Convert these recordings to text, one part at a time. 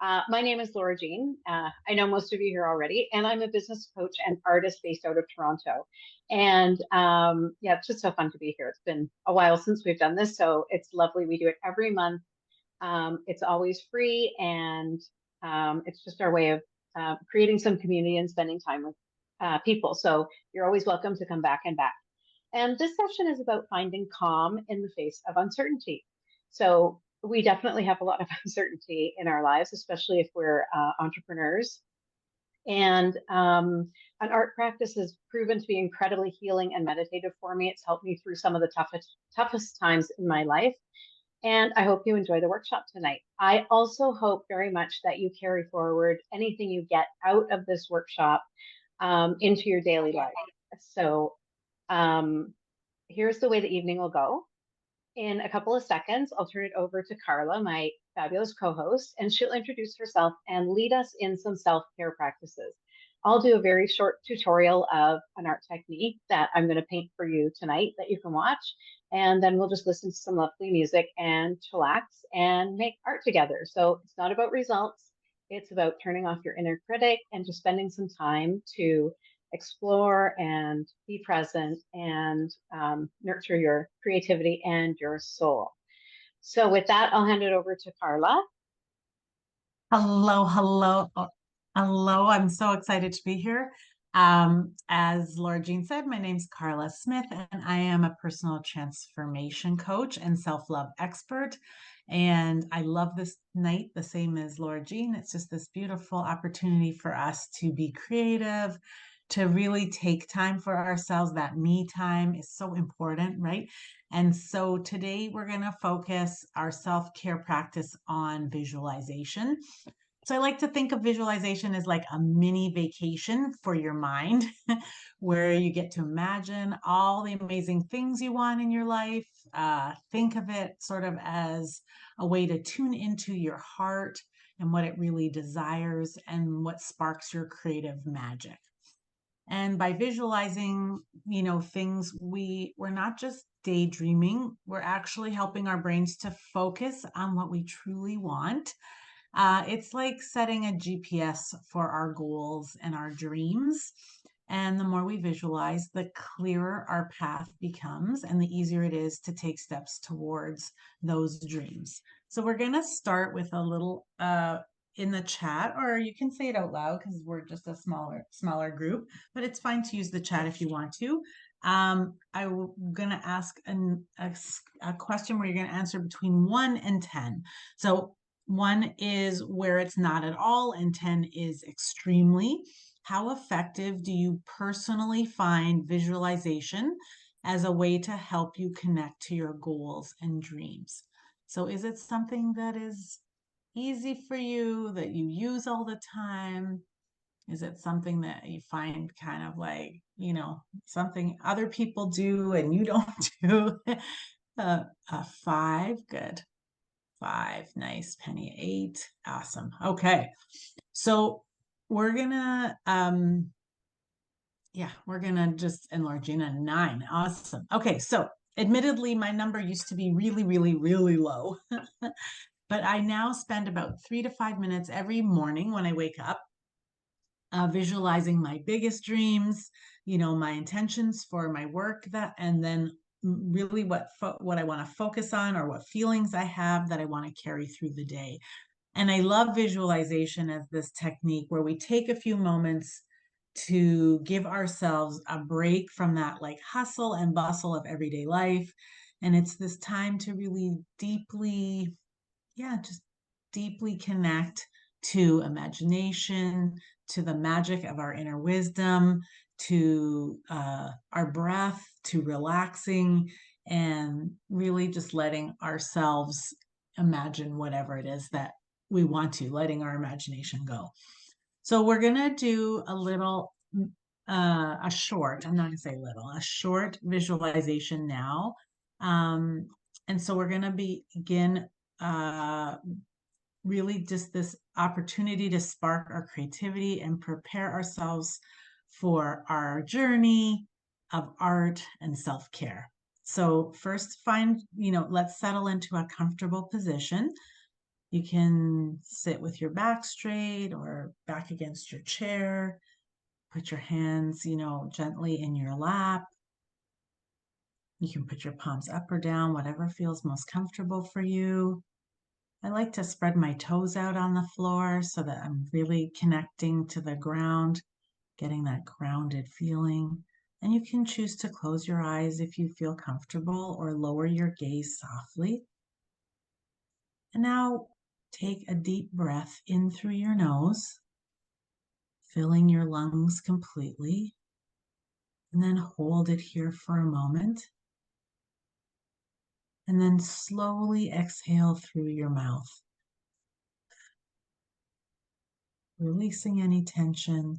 My name is Laura Jean. I know most of you here already, and I'm a business coach and artist based out of Toronto. And yeah, it's just so fun to be here. It's been a while since we've done this, so it's lovely. We do it every month. It's always free, and it's just our way of creating some community and spending time with people. So you're always welcome to come back and back. And this session is about finding calm in the face of uncertainty. So we definitely have a lot of uncertainty in our lives, especially if we're entrepreneurs. And an art practice has proven to be incredibly healing and meditative for me. It's helped me through some of the toughest times in my life. And I hope you enjoy the workshop tonight. I also hope very much that you carry forward anything you get out of this workshop into your daily life. So um, here's the way the evening will go. In a couple of seconds, I'll turn it over to Karla, my fabulous co-host, and she'll introduce herself and lead us in some self-care practices. I'll do a very short tutorial of an art technique that I'm going to paint for you tonight that you can watch. And then we'll just listen to some lovely music and chillax and make art together. So it's not about results. It's about turning off your inner critic and just spending some time to explore and be present and nurture your creativity and your soul. So with that, I'll hand it over to Karla. Hello, hello, hello. I'm so excited to be here. As Laura Jean said, my name's Karla Smith, and I am a personal transformation coach and self-love expert. And I love this night the same as Laura Jean. It's just this beautiful opportunity for us to be creative, to really take time for ourselves. That me time is so important, right? And so today we're going to focus our self-care practice on visualization. So I like to think of visualization as like a mini vacation for your mind, where you get to imagine all the amazing things you want in your life. Think of it sort of as a way to tune into your heart and what it really desires and what sparks your creative magic. And by visualizing, things, we're not just daydreaming, we're actually helping our brains to focus on what we truly want. It's like setting a GPS for our goals and our dreams. And the more we visualize, the clearer our path becomes and the easier it is to take steps towards those dreams. So we're going to start with a little in the chat, or you can say it out loud because we're just a smaller group, but it's fine to use the chat if you want to. I'm going to ask a question where you're going to answer between 1 and 10. So 1 is where it's not at all, and 10 is extremely. How effective do you personally find visualization as a way to help you connect to your goals and dreams? So is it something that is easy for you, that you use all the time? Is it something that you find kind of like, something other people do and you don't do? A 5, good. 5, nice. Penny, 8, awesome. Okay, so we're gonna we're gonna just enlarge in a 9. Awesome. Okay, so admittedly my number used to be really, really, really low. But I now spend about 3 to 5 minutes every morning when I wake up visualizing my biggest dreams, my intentions for my work, and then really what I want to focus on, or what feelings I have that I want to carry through the day. And I love visualization as this technique where we take a few moments to give ourselves a break from that like hustle and bustle of everyday life. And it's this time to really deeply, just deeply connect to imagination, to the magic of our inner wisdom, to our breath, to relaxing, and really just letting ourselves imagine whatever it is that we want to, letting our imagination go. So we're going to do a little, a short, I'm not going to say little, a short visualization now. And so we're going to begin really just this opportunity to spark our creativity and prepare ourselves for our journey of art and self-care. So first let's settle into a comfortable position. You can sit with your back straight or back against your chair. Put your hands, gently in your lap. You can put your palms up or down, whatever feels most comfortable for you. I like to spread my toes out on the floor so that I'm really connecting to the ground, getting that grounded feeling. And you can choose to close your eyes if you feel comfortable or lower your gaze softly. And now take a deep breath in through your nose, filling your lungs completely. And then hold it here for a moment. And then slowly exhale through your mouth, releasing any tension.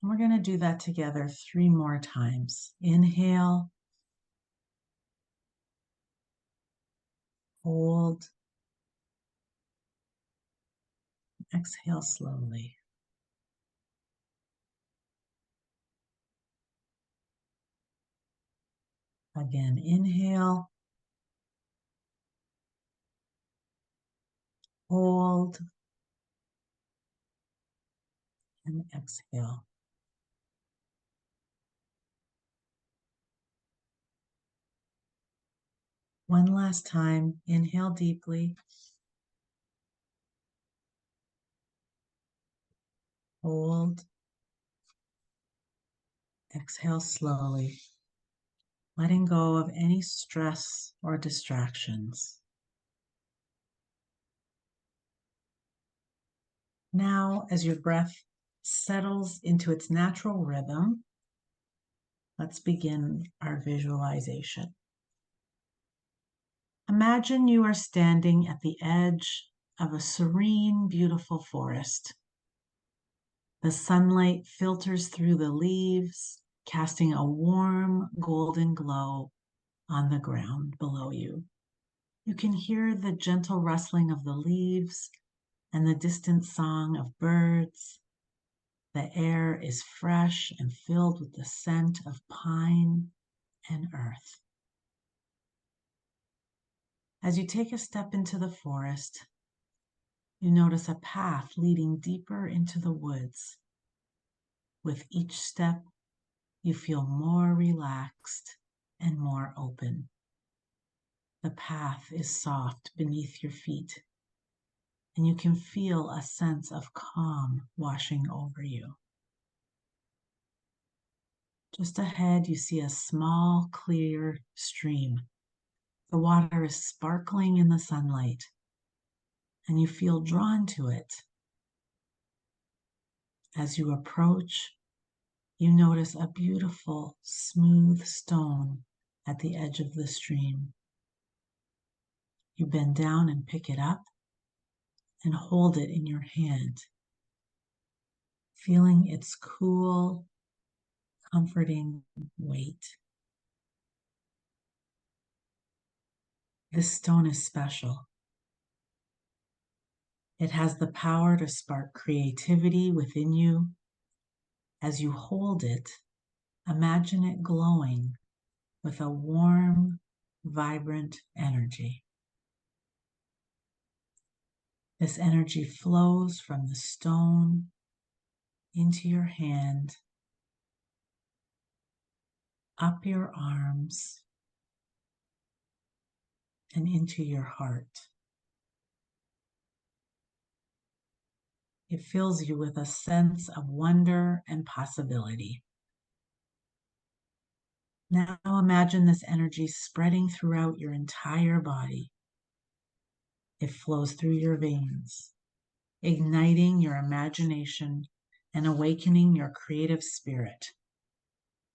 And we're going to do that together 3 more times. Inhale, hold, exhale slowly. Again, inhale, hold, and exhale. One last time, inhale deeply, hold, exhale slowly, letting go of any stress or distractions. Now, as your breath settles into its natural rhythm, let's begin our visualization. Imagine you are standing at the edge of a serene, beautiful forest. The sunlight filters through the leaves, casting a warm, golden glow on the ground below you. You can hear the gentle rustling of the leaves and the distant song of birds. The air is fresh and filled with the scent of pine and earth. As you take a step into the forest, you notice a path leading deeper into the woods. With each step, you feel more relaxed and more open. The path is soft beneath your feet, and you can feel a sense of calm washing over you. Just ahead, you see a small, clear stream. The water is sparkling in the sunlight, and you feel drawn to it. As you approach, you notice a beautiful, smooth stone at the edge of the stream. You bend down and pick it up and hold it in your hand, feeling its cool, comforting weight. This stone is special. It has the power to spark creativity within you. As you hold it, imagine it glowing with a warm, vibrant energy. This energy flows from the stone into your hand, up your arms, and into your heart. It fills you with a sense of wonder and possibility. Now imagine this energy spreading throughout your entire body. It flows through your veins, igniting your imagination and awakening your creative spirit.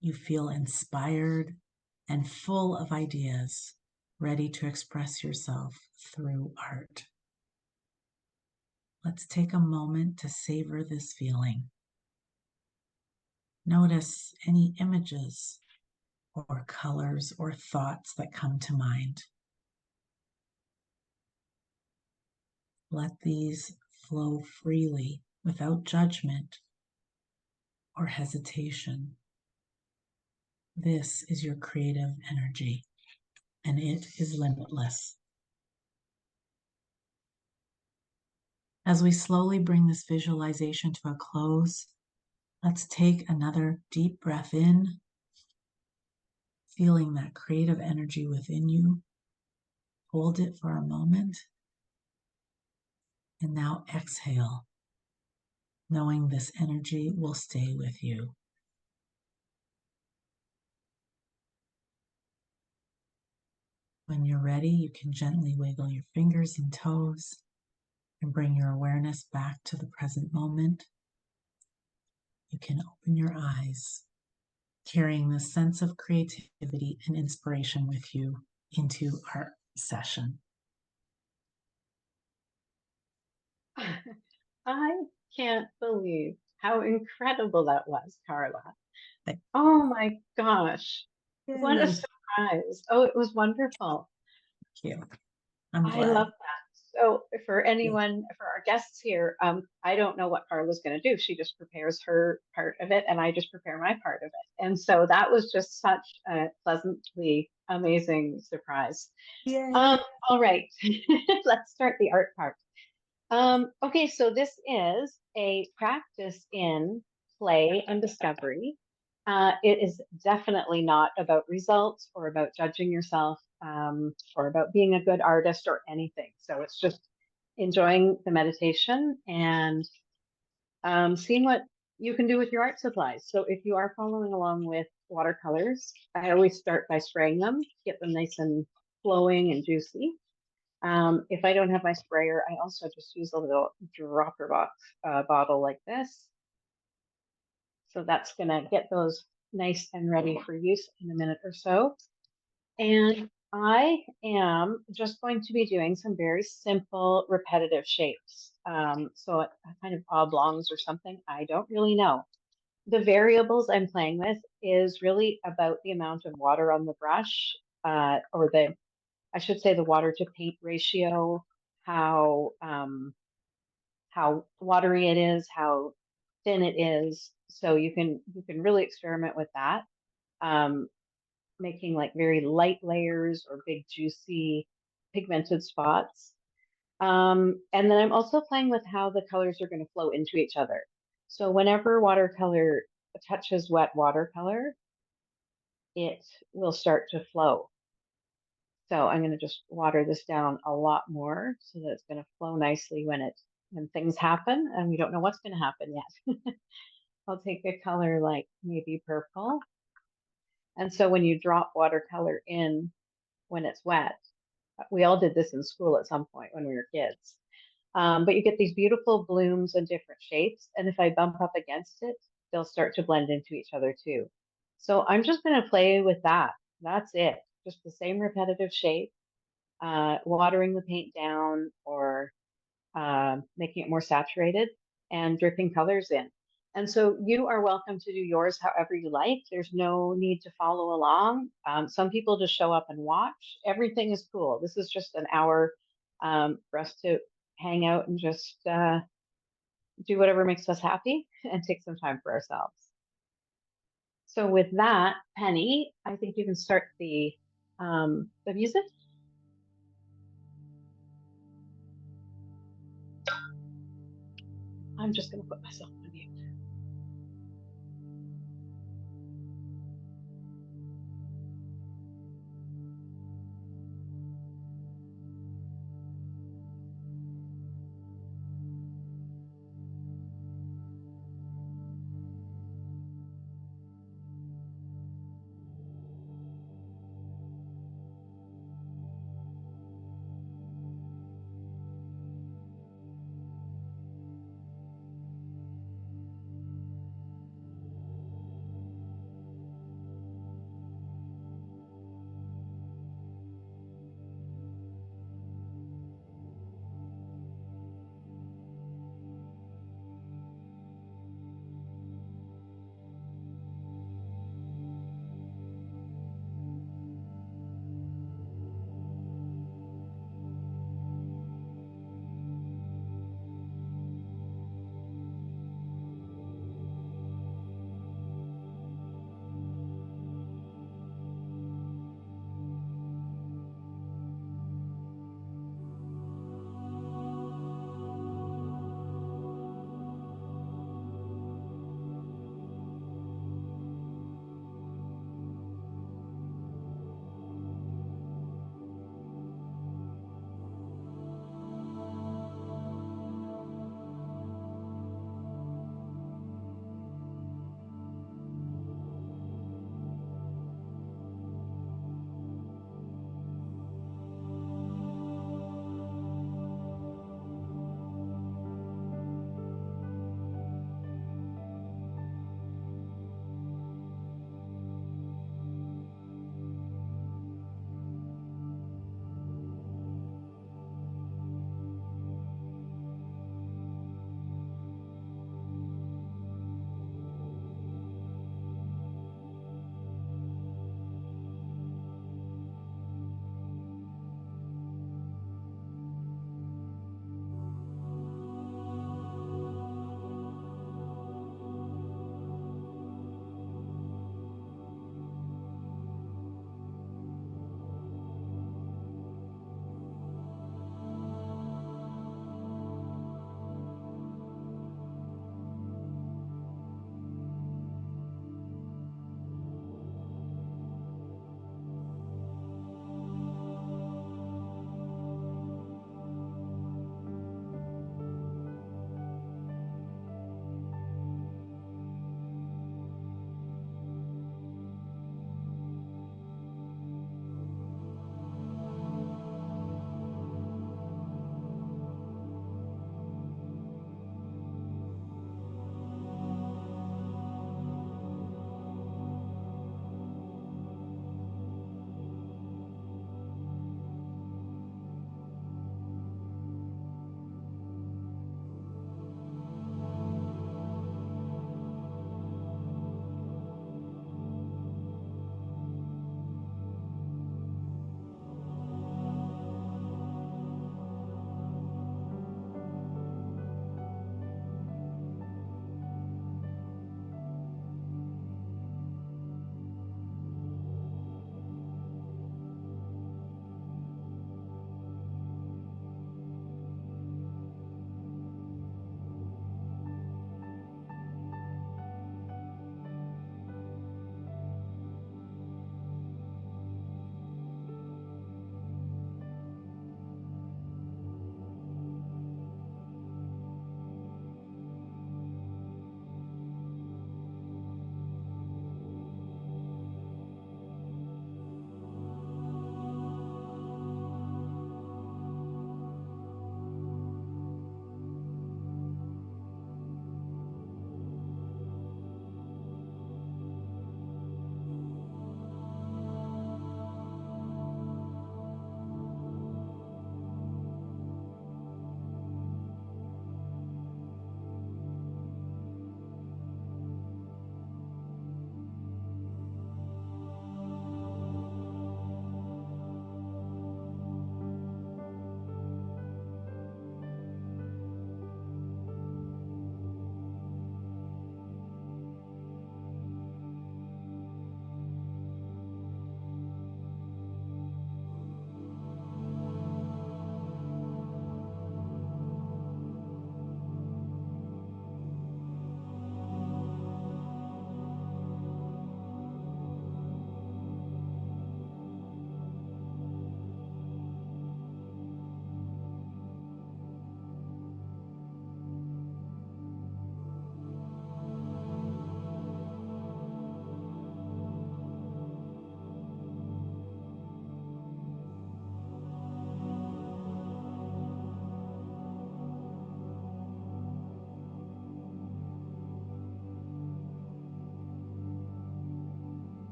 You feel inspired and full of ideas, ready to express yourself through art. Let's take a moment to savor this feeling. Notice any images or colors or thoughts that come to mind. Let these flow freely without judgment or hesitation. This is your creative energy, and it is limitless. As we slowly bring this visualization to a close, let's take another deep breath in, feeling that creative energy within you. Hold it for a moment, and now exhale, knowing this energy will stay with you. When you're ready, you can gently wiggle your fingers and toes and bring your awareness back to the present moment. You can open your eyes, carrying this sense of creativity and inspiration with you into our session. I can't believe how incredible that was, Karla. Thank Oh my gosh. What a you. surprise. Oh, it was wonderful. Thank you. I'm I love glad. that. So for Yeah. anyone, for our guests here, I don't know what Carla's going to do. She just prepares her part of it, and I just prepare my part of it. And so that was just such a pleasantly amazing surprise. Yay. All right, let's start the art part. Okay, so this is a practice in play and discovery. It is definitely not about results or about judging yourself or about being a good artist or anything. So it's just enjoying the meditation and seeing what you can do with your art supplies. So if you are following along with watercolors, I always start by spraying them, get them nice and flowing and juicy. If I don't have my sprayer, I also just use a little dropper box bottle like this. So that's gonna get those nice and ready for use in a minute or so. And I am just going to be doing some very simple repetitive shapes. So kind of oblongs or something, I don't really know. The variables I'm playing with is really about the amount of water on the brush, or I should say the water to paint ratio, how watery it is, how thin it is. So you can really experiment with that, um, making like very light layers or big juicy pigmented spots. And then I'm also playing with how the colors are going to flow into each other. So whenever watercolor touches wet watercolor, it will start to flow. So I'm going to just water this down a lot more so that it's going to flow nicely when things happen and we don't know what's going to happen yet. I'll take a color like maybe purple. And so when you drop watercolor in when it's wet, we all did this in school at some point when we were kids. But you get these beautiful blooms and different shapes. And if I bump up against it, they'll start to blend into each other too. So I'm just going to play with that. That's it. Just the same repetitive shape, watering the paint down or making it more saturated and dripping colors in. And so you are welcome to do yours however you like. There's no need to follow along. Some people just show up and watch. Everything is cool. This is just an hour for us to hang out and just do whatever makes us happy and take some time for ourselves. So with that, Penny, I think you can start the music. I'm just going to put myself on mute.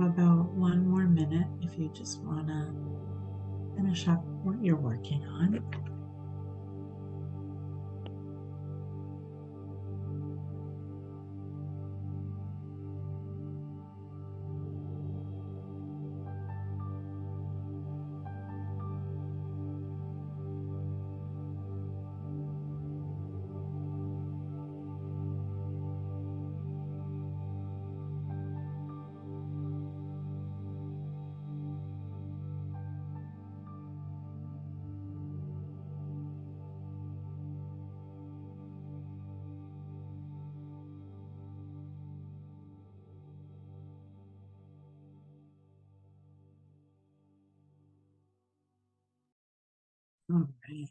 have about 1 more minute if you just want to finish up what you're working on. All right.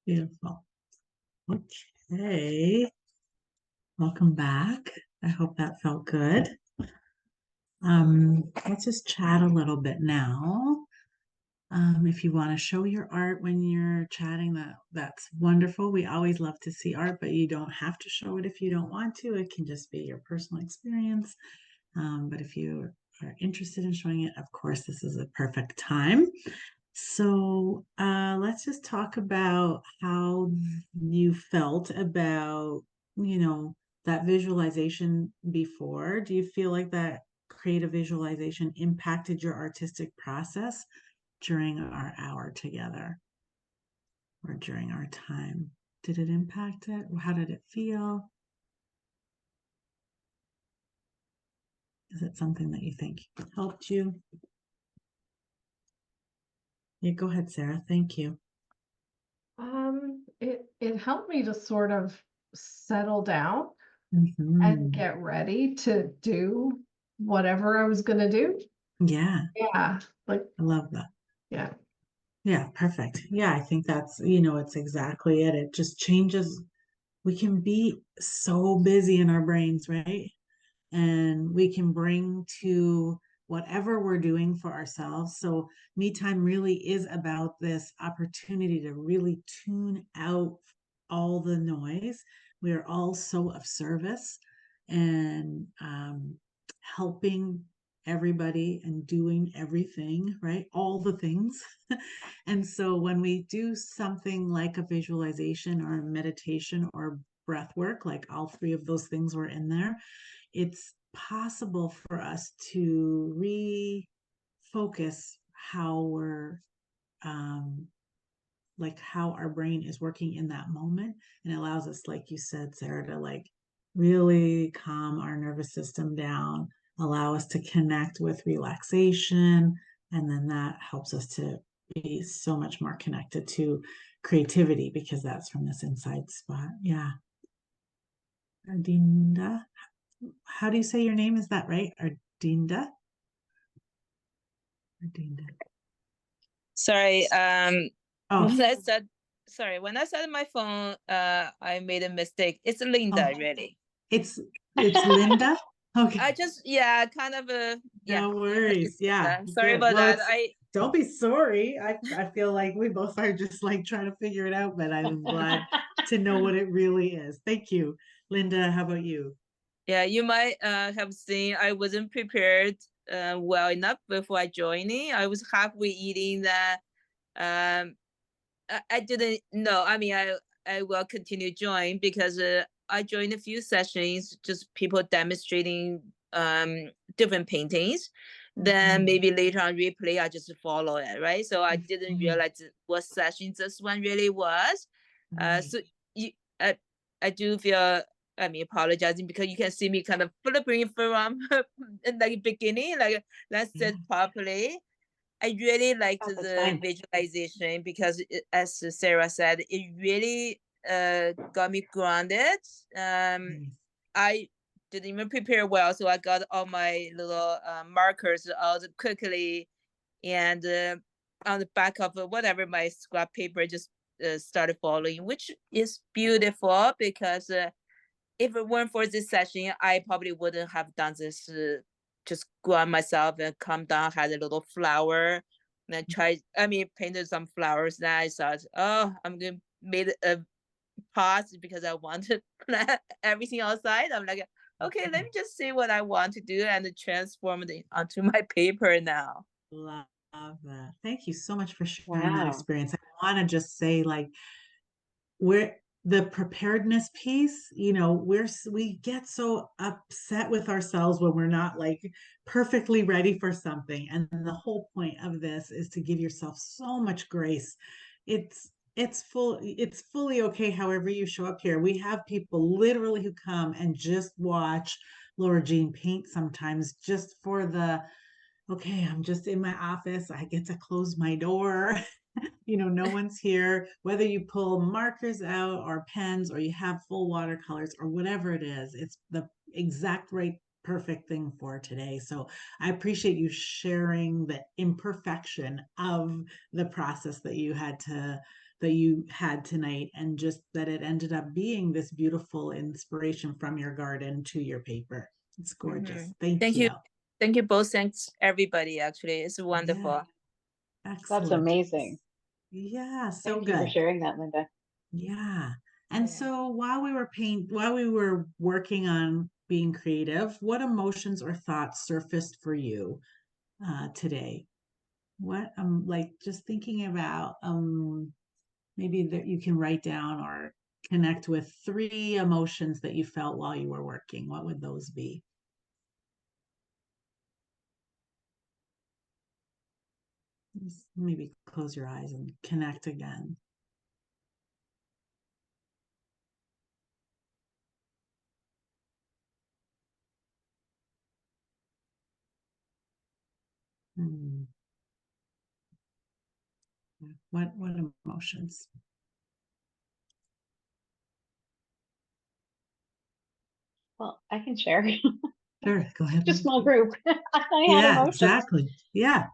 Beautiful. Okay. Welcome back. I hope that felt good. Let's just chat a little bit now. If you want to show your art when you're chatting, that's wonderful. We always love to see art, but you don't have to show it if you don't want to. It can just be your personal experience. But if you are interested in showing it, of course, this is a perfect time. So let's just talk about how you felt about, that visualization before. Do you feel like that creative visualization impacted your artistic process during our hour together or during our time? Did it impact it? How did it feel? Is it something that you think helped you? Yeah, go ahead, Sarah. Thank you. It helped me to sort of settle down Mm-hmm. and get ready to do whatever I was gonna do. Yeah, Yeah, like I love that. yeah. Yeah, perfect. Yeah, I think it's exactly it. It just changes. We can be so busy in our brains, right? And we can bring to whatever we're doing for ourselves. So, me time really is about this opportunity to really tune out all the noise. We are all so of service and helping everybody and doing everything, right? All the things. And so, when we do something like a visualization or a meditation or breath work, like all three of those things were in there, it's possible for us to refocus how we're like how our brain is working in that moment, and it allows us, like you said, Sarah, to like really calm our nervous system down, allow us to connect with relaxation, and then that helps us to be so much more connected to creativity because that's from this inside spot. Yeah. Ardinda, how do you say your name? Is that right? Ardinda? Ardinda. Sorry, Oh, when I said my phone, I made a mistake. It's Linda, oh, really. it's Linda. Okay, I just, kind of, no worries. Yeah, Sorry good. about Well, that. don't be sorry. I feel like we both are just like trying to figure it out, but I'm glad to know what it really is. Thank you, Linda. How about you? Yeah, you might have seen I wasn't prepared well enough before I joining. I was halfway eating that. I didn't know. I mean, I will continue join because I joined a few sessions, just people demonstrating different paintings. Then maybe later on replay, I just follow it, right? So I didn't realize what session this one really was. So you, I do feel, I mean, apologizing because you can see me kind of flipping from in the beginning, like let's sit properly. I really liked the visualization because, as Sarah said, it really got me grounded. I didn't even prepare well, so I got all my little markers out quickly, and on the back of whatever my scrap paper just started following, which is beautiful because if it weren't for this session, I probably wouldn't have done this. Just ground myself and calm down, had a little flower, and then painted some flowers. Then I thought, oh, I'm gonna made a pots because I want to plant everything outside. I'm like, okay, let me just see what I want to do and transform it onto my paper now. Love that. Thank you so much for sharing that Wow. experience. I want to just say, like, we're the preparedness piece, we get so upset with ourselves when we're not like perfectly ready for something. And the whole point of this is to give yourself so much grace. It's fully okay however you show up here. We have people literally who come and just watch Laura Jean paint sometimes just for the, okay, I'm just in my office, I get to close my door. No one's here, whether you pull markers out or pens or you have full watercolors or whatever it is, it's the exact right perfect thing for today. So I appreciate you sharing the imperfection of the process that you had tonight, and just that it ended up being this beautiful inspiration from your garden to your paper. It's gorgeous. Thank you. Thank you both. Thanks everybody. Actually, it's wonderful. Yeah. That's Excellent. amazing. Yeah, so Thank you good. for sharing that, Linda. Yeah. And Yeah. so while we were working on being creative, what emotions or thoughts surfaced for you today? What like just thinking about maybe that you can write down or connect with 3 emotions that you felt while you were working. What would those be? Just maybe close your eyes and connect again. Hmm. What emotions? Well, I can share. Sure, go ahead. Such a small group. I had Yeah, emotions. exactly. Yeah.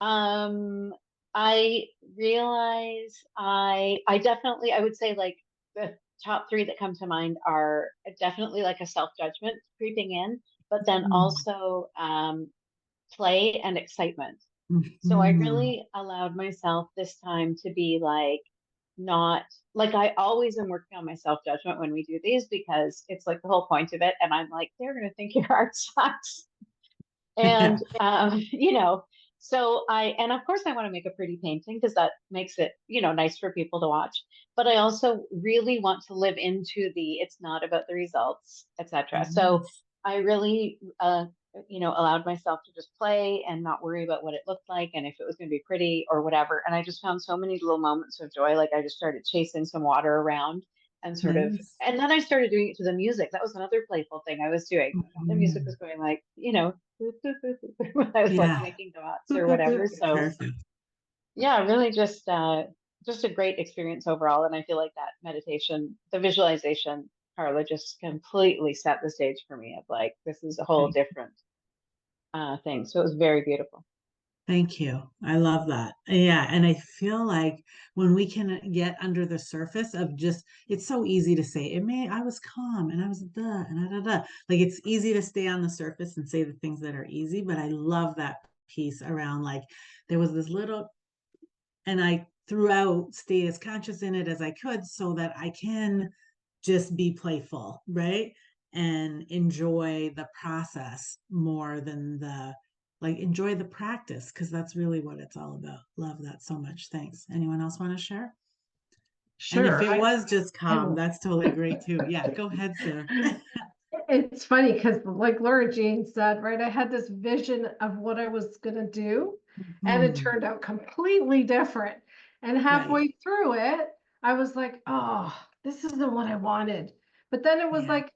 Um, I realize I definitely, I would say like the top 3 that come to mind are definitely like a self-judgment creeping in, but then Mm. also play and excitement. So I Mhm. really allowed myself this time to be like, not like I always am working on my self judgment when we do these because it's like the whole point of it. And I'm like, they're going to think your art sucks. And, Yeah. So and of course I want to make a pretty painting because that makes it, nice for people to watch. But I also really want to live into it's not about the results, etc. So Yes. I really, allowed myself to just play and not worry about what it looked like and if it was going to be pretty or whatever. And I just found so many little moments of joy. Like I just started chasing some water around and Nice. and then I started doing it to the music. That was another playful thing I was doing. The music Mhm. was going like, when I was like Yeah. making dots or whatever. So Perfect. yeah, really just a great experience overall. And I feel like that meditation, the visualization, Karla, just completely set the stage for me of like this is a whole different thing. So it was very beautiful. Thank you. I love that. Yeah. And I feel like when we can get under the surface of just, it's so easy to say, I was calm and I was and da, da, da. Like it's easy to stay on the surface and say the things that are easy. But I love that piece around like there was this little, and I throughout stayed as conscious in it as I could so that I can just be playful, right? And enjoy the process more than enjoy the practice, because that's really what it's all about. Love that so much. Thanks. Anyone else want to share? And if Sure. it was just I calm, will. that's totally great too. Yeah, go ahead, Sarah. It's funny because, like Laura Jean said, right, I had this vision of what I was going to do, and it Mhm. turned out completely different. And Right. halfway through it, I was like, oh, this isn't what I wanted. But then it was Yeah. like,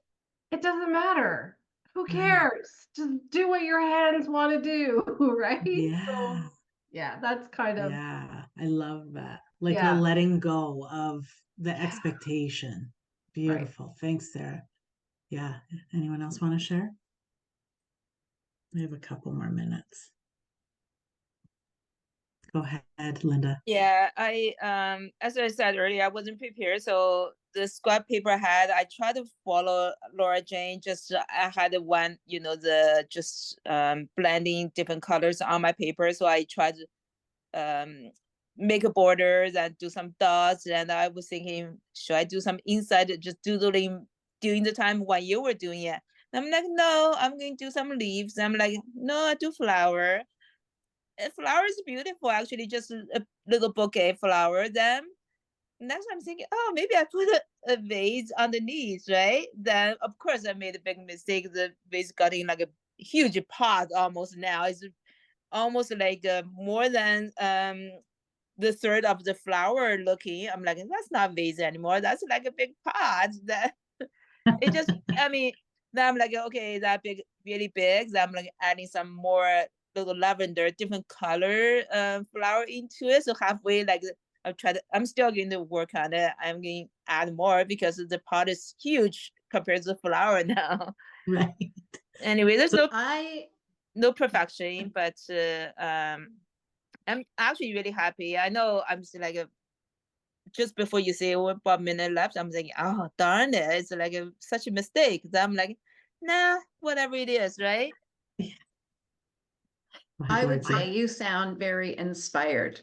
it doesn't matter. Who Right. cares? Just do what your hands want to do, right? So, Yeah. yeah, that's kind of, Yeah. I love that. Like a yeah, letting go of the yeah, expectation. right. Beautiful. Thanks, Sarah. Yeah. Anyone else want to share? We have a couple more minutes. Go ahead, Linda. Yeah, as I said earlier, I wasn't prepared. So the scrap paper I had, I tried to follow Laura Jane. Just I had one, the just blending different colors on my paper. So I tried make a borders and do some dots. And I was thinking, should I do some inside just doodling during the time when you were doing it? And I'm like, no, I'm going to do some leaves. I'm like, no, I do flower. Flower is beautiful, actually, just a little bouquet flower. Then next I'm thinking, oh, maybe I put a vase underneath, right? Then of course I made a big mistake. The vase got in like a huge pot almost now. It's almost like more than the third of the flower looking. I'm like, that's not vase anymore. That's like a big pot. That it just, I mean, then I'm like, okay, that big, really big. Then I'm like adding some more little lavender, different color flower into it. So halfway, like I'm still going to work on it. I'm going to add more because the pot is huge compared to the flower now. Right. Anyway, there's So no perfection, but I'm actually really happy. I know I'm just like just before you say 1 minute left, I'm thinking, oh darn it, it's like such a mistake. Then I'm like, nah, whatever it is, right? I would say you sound very inspired.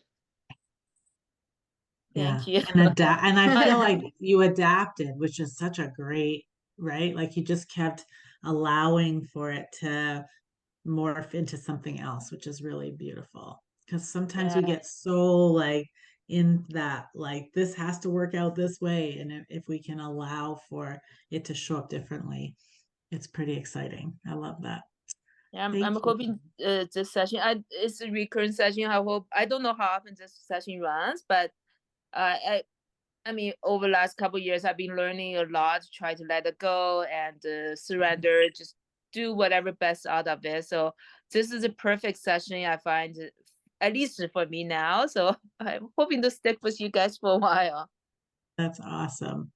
Thank you. And I feel like you adapted, which is such a great, right? Like you just kept allowing for it to morph into something else, which is really beautiful. Because sometimes we get so like in that, like this has to work out this way. And if we can allow for it to show up differently, it's pretty exciting. I love that. Yeah, I'm hoping this session, it's a recurrent session. I don't know how often this session runs, but I mean, over the last couple of years, I've been learning a lot, try to let it go and surrender, just do whatever best out of it. So this is a perfect session, I find, at least for me now. So I'm hoping to stick with you guys for a while. That's awesome.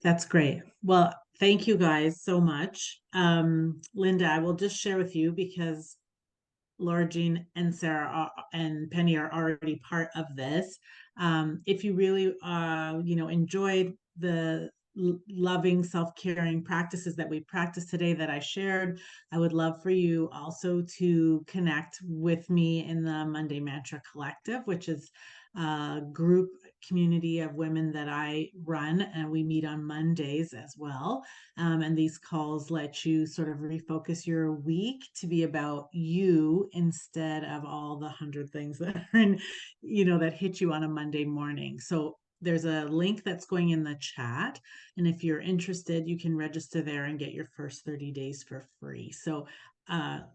That's great. Well, thank you guys so much. Linda, I will just share with you because Laura Jean and Sarah and Penny are already part of this. If you really, enjoyed the loving, self-caring practices that we practiced today that I shared, I would love for you also to connect with me in the Monday Mantra Collective, which is a group community of women that I run, and we meet on Mondays as well. And these calls let you sort of refocus your week to be about you instead of all the 100 things that are in, that hit you on a Monday morning. So there's a link that's going in the chat. And if you're interested, you can register there and get your first 30 days for free. So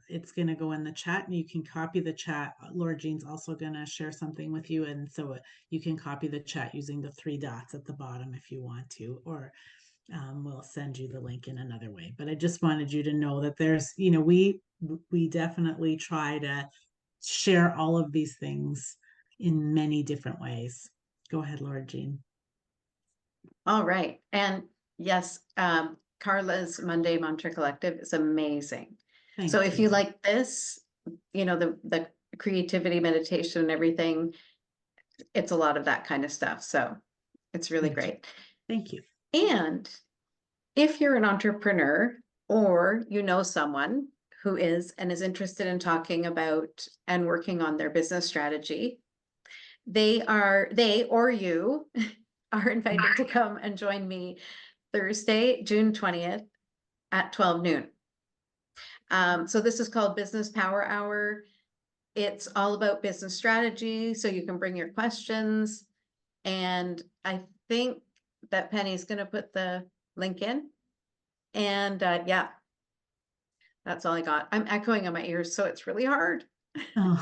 it's going to go in the chat and you can copy the chat. Laura Jean's also going to share something with you. And so you can copy the chat using the 3 dots at the bottom if you want to, or we'll send you the link in another way. But I just wanted you to know that there's, we definitely try to share all of these things in many different ways. Go ahead, Laura Jean. All right. And yes, Karla's Monday Mantra Collective is amazing. So if you like this, the creativity, meditation and everything, it's a lot of that kind of stuff. So it's really great. Thank you. And if you're an entrepreneur or someone who is and is interested in talking about and working on their business strategy, they or you are invited to come and join me Thursday, June 20th at 12 noon. So this is called Business Power Hour. It's all about business strategy, so you can bring your questions. And I think that Penny's going to put the link in. And yeah, that's all I got. I'm echoing in my ears, so it's really hard. Oh.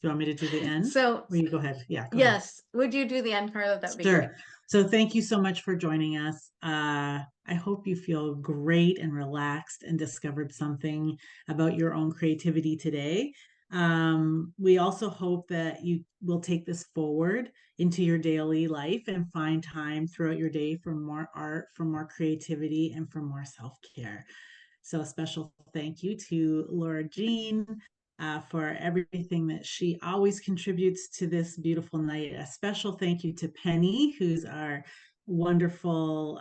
Do you want me to do the end? So or you go ahead. Yeah. Go yes. ahead. Would you do the end, Karla? That'd be Sure. great. So thank you so much for joining us. I hope you feel great and relaxed and discovered something about your own creativity today. We also hope that you will take this forward into your daily life and find time throughout your day for more art, for more creativity, and for more self-care. So a special thank you to Laura Jean for everything that she always contributes to this beautiful night. A special thank you to Penny, who's our wonderful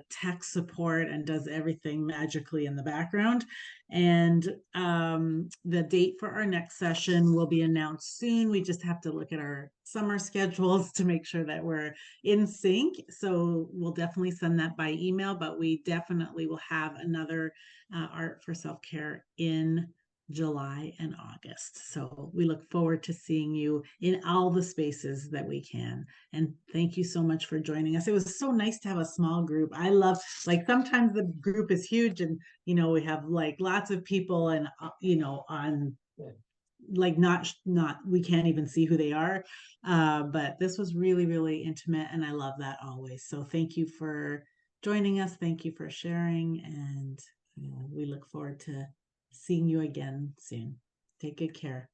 tech support and does everything magically in the background. And the date for our next session will be announced soon. We just have to look at our summer schedules to make sure that we're in sync. So we'll definitely send that by email, but we definitely will have another Art for Self-Care in July and August. So we look forward to seeing you in all the spaces that we can. And thank you so much for joining us. It was so nice to have a small group. I love, like, sometimes the group is huge and, you know, we have like lots of people and, you know, on like not we can't even see who they are. But this was really, really intimate. And I love that always. So thank you for joining us. Thank you for sharing. And we look forward to seeing you again soon. Take good care.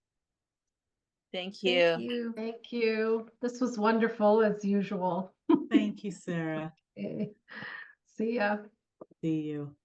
Thank Thank you. you. Thank you. This was wonderful as usual. Thank you, Sarah. Okay. See ya. See you.